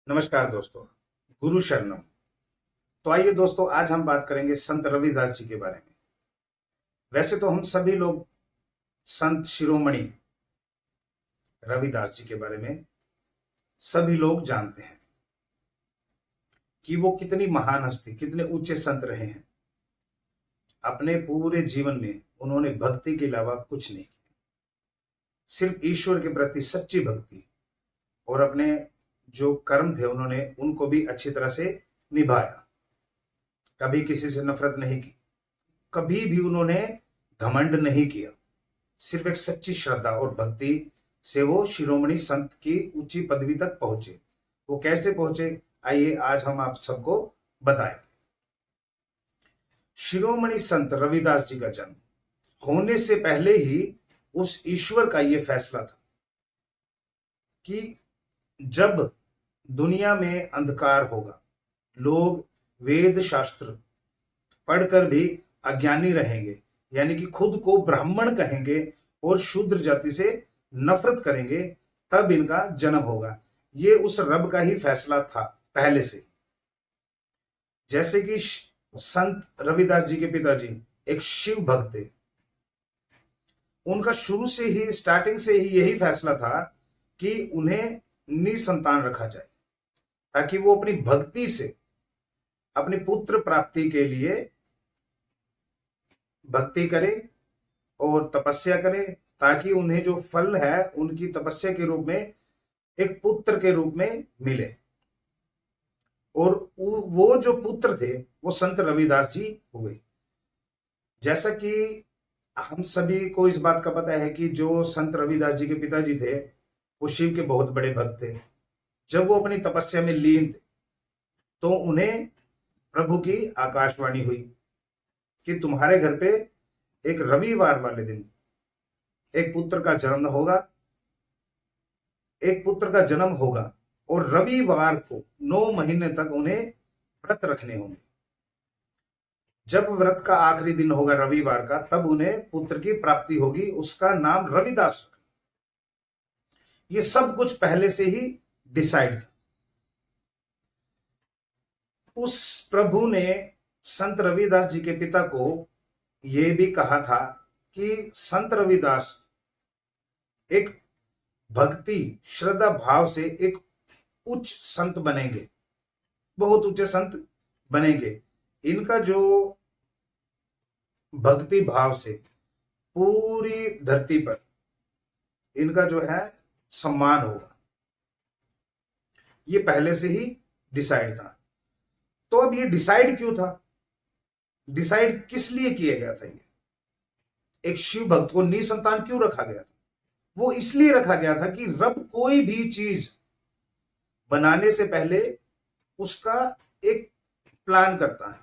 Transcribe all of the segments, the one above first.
नमस्कार दोस्तों, गुरु शरणम। तो आइए दोस्तों, आज हम बात करेंगे संत रविदास जी के बारे में। वैसे तो हम सभी लोग संत शिरोमणि रविदास जी के बारे में सभी लोग जानते हैं कि वो कितनी महान हस्ती, कितने ऊंचे संत रहे हैं। अपने पूरे जीवन में उन्होंने भक्ति के अलावा कुछ नहीं किया, सिर्फ ईश्वर के प्रति सच्ची भक्ति और अपने जो कर्म थे उन्होंने उनको भी अच्छी तरह से निभाया। कभी किसी से नफरत नहीं की, कभी भी उन्होंने घमंड नहीं किया। सिर्फ एक सच्ची श्रद्धा और भक्ति से वो शिरोमणि संत की ऊंची पदवी तक पहुंचे। वो कैसे पहुंचे, आइए आज हम आप सबको बताएंगे। शिरोमणि संत रविदास जी का जन्म होने से पहले ही उस ईश्वर का ये फैसला था कि जब दुनिया में अंधकार होगा, लोग वेद शास्त्र पढ़कर भी अज्ञानी रहेंगे, यानी कि खुद को ब्राह्मण कहेंगे और शूद्र जाति से नफरत करेंगे, तब इनका जन्म होगा। ये उस रब का ही फैसला था पहले से। जैसे कि संत रविदास जी के पिताजी एक शिव भक्त थे, उनका शुरू से ही, स्टार्टिंग से ही यही फैसला था कि उन्हें निसंतान रखा जाए, ताकि वो अपनी भक्ति से अपनी पुत्र प्राप्ति के लिए भक्ति करे और तपस्या करे, ताकि उन्हें जो फल है उनकी तपस्या के रूप में एक पुत्र के रूप में मिले। और वो जो पुत्र थे वो संत रविदास जी हुए। जैसा कि हम सभी को इस बात का पता है कि जो संत रविदास जी के पिताजी थे वो शिव के बहुत बड़े भक्त थे। जब वो अपनी तपस्या में लीन थे तो उन्हें प्रभु की आकाशवाणी हुई कि तुम्हारे घर पे एक रविवार वाले दिन एक पुत्र का जन्म होगा, एक पुत्र का जन्म होगा, और रविवार को 9 महीने तक उन्हें व्रत रखने होंगे। जब व्रत का आखिरी दिन होगा रविवार का, तब उन्हें पुत्र की प्राप्ति होगी, उसका नाम रविदास रखना। ये सब कुछ पहले से ही डिसाइड था। उस प्रभु ने संत रविदास जी के पिता को यह भी कहा था कि संत रविदास एक भक्ति श्रद्धा भाव से एक उच्च संत बनेंगे, बहुत ऊंचे संत बनेंगे। इनका जो भक्ति भाव से पूरी धरती पर इनका जो है सम्मान होगा, ये पहले से ही डिसाइड था। तो अब ये डिसाइड क्यों था, डिसाइड किस लिए किया गया था? ये एक शिव भक्त को निसंतान क्यों रखा गया था? वो इसलिए रखा गया था कि रब कोई भी चीज बनाने से पहले उसका एक प्लान करता है,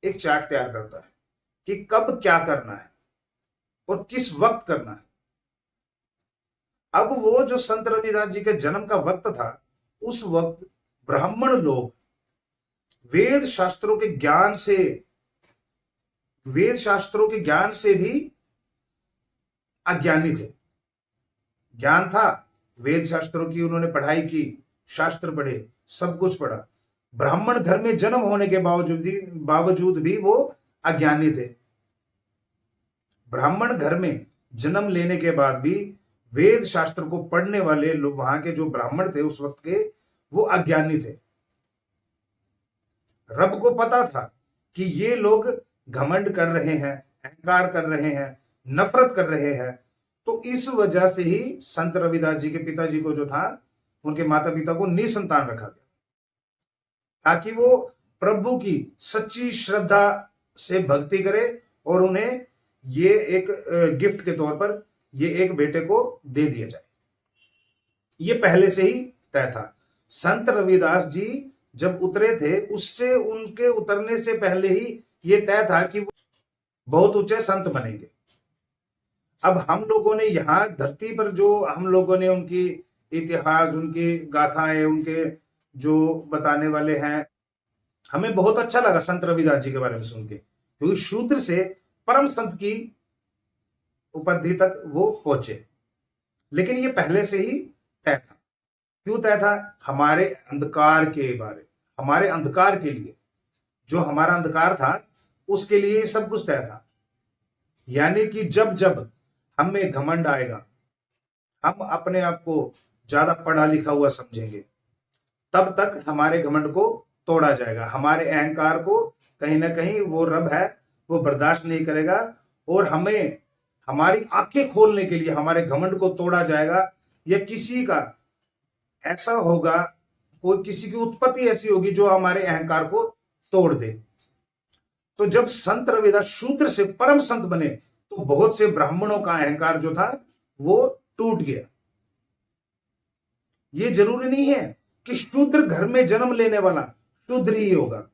एक चार्ट तैयार करता है कि कब क्या करना है और किस वक्त करना है। अब वो जो संत रविदास जी के जन्म का वक्त था, उस वक्त ब्राह्मण लोग वेद शास्त्रों के ज्ञान से भी अज्ञानी थे। ज्ञान था, वेद शास्त्रों की उन्होंने पढ़ाई की, शास्त्र पढ़े, सब कुछ पढ़ा। ब्राह्मण घर में जन्म होने के बावजूद भी वो अज्ञानी थे। ब्राह्मण घर में जन्म लेने के बाद भी वेद शास्त्र को पढ़ने वाले लोग, वहां के जो ब्राह्मण थे उस वक्त के, वो अज्ञानी थे। रब को पता था कि ये लोग घमंड कर रहे हैं, अहंकार कर रहे हैं, नफरत कर रहे हैं। तो इस वजह से ही संत रविदास जी के पिताजी को जो था, उनके माता पिता को निसंतान रखा गया, ताकि वो प्रभु की सच्ची श्रद्धा से भक्ति करे और उन्हें ये एक गिफ्ट के तौर पर ये एक बेटे को दे दिया जाए। ये पहले से ही तय था। संत रविदास जी जब उतरे थे, उससे उनके उतरने से पहले ही ये तय था कि वो बहुत ऊंचे संत बनेंगे। अब हम लोगों ने यहाँ धरती पर जो हम लोगों ने उनकी इतिहास, उनकी गाथाएं, उनके जो बताने वाले हैं, हमें बहुत अच्छा लगा संत रविदास जी के बारे में सुन के, क्योंकि शूद्र से परम संत की उपाधि तक वो पहुंचे। लेकिन ये पहले से ही तय था क्यों तय था? हमारे अंधकार के बारे, हमारे अंधकार के लिए, जो हमारा अंधकार था उसके लिए सब कुछ तय था। यानी कि जब जब हम में घमंड आएगा, हम अपने आप को ज्यादा पढ़ा लिखा हुआ समझेंगे, तब तक हमारे घमंड को तोड़ा जाएगा। हमारे अहंकार को कहीं ना कहीं वो रब है वो बर्दाश्त नहीं करेगा, और हमें हमारी आंखें खोलने के लिए हमारे घमंड को तोड़ा जाएगा, या किसी का ऐसा होगा, कोई किसी की उत्पत्ति ऐसी होगी जो हमारे अहंकार को तोड़ दे। तो जब संत रविदास शूद्र से परम संत बने तो बहुत से ब्राह्मणों का अहंकार जो था वो टूट गया। ये जरूरी नहीं है कि शूद्र घर में जन्म लेने वाला शूद्र ही होगा।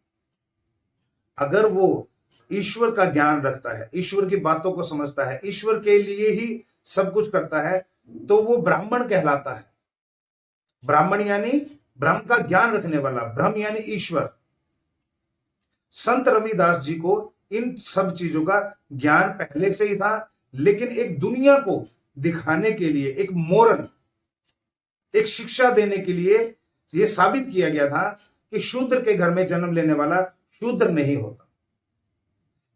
अगर वो ईश्वर का ज्ञान रखता है, ईश्वर की बातों को समझता है, ईश्वर के लिए ही सब कुछ करता है, तो वो ब्राह्मण कहलाता है। ब्राह्मण यानी ब्रह्म का ज्ञान रखने वाला, ब्रह्म यानी ईश्वर। संत रविदास जी को इन सब चीजों का ज्ञान पहले से ही था, लेकिन एक दुनिया को दिखाने के लिए, एक मोरल, एक शिक्षा देने के लिए यह साबित किया गया था कि शूद्र के घर में जन्म लेने वाला शूद्र नहीं होता।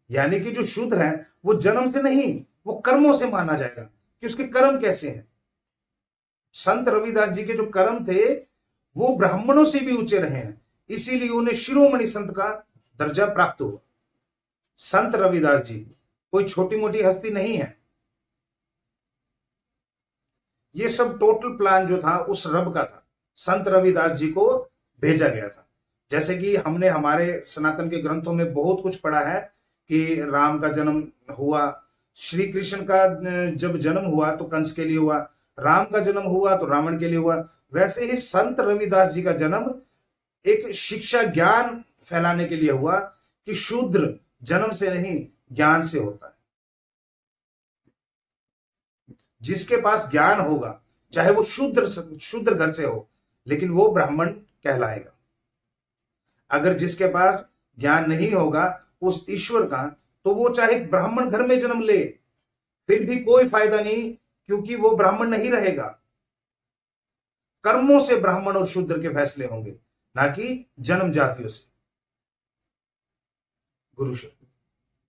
यानी कि जो शूद्र है वो जन्म से नहीं, वो कर्मों से माना जाएगा कि उसके कर्म कैसे हैं। संत रविदास जी के जो कर्म थे वो ब्राह्मणों से भी ऊंचे रहे हैं, इसीलिए उन्हें शिरोमणि संत का दर्जा प्राप्त हुआ। संत रविदास जी कोई छोटी मोटी हस्ती नहीं है। ये सब टोटल प्लान जो था उस रब का था, संत रविदास जी को भेजा गया था। जैसे कि हमने हमारे सनातन के ग्रंथों में बहुत कुछ पढ़ा है कि राम का जन्म हुआ, श्री कृष्ण का जब जन्म हुआ तो कंस के लिए हुआ, राम का जन्म हुआ तो रावण के लिए हुआ। वैसे ही संत रविदास जी का जन्म एक शिक्षा ज्ञान फैलाने के लिए हुआ कि शूद्र जन्म से नहीं ज्ञान से होता है। जिसके पास ज्ञान होगा चाहे वो शूद्र घर से हो, लेकिन वो ब्राह्मण कहलाएगा। अगर जिसके पास ज्ञान नहीं होगा उस ईश्वर का, तो वो चाहे ब्राह्मण घर में जन्म ले फिर भी कोई फायदा नहीं, क्योंकि वो ब्राह्मण नहीं रहेगा। कर्मों से ब्राह्मण और शूद्र के फैसले होंगे, ना कि जन्म जातियों से। गुरु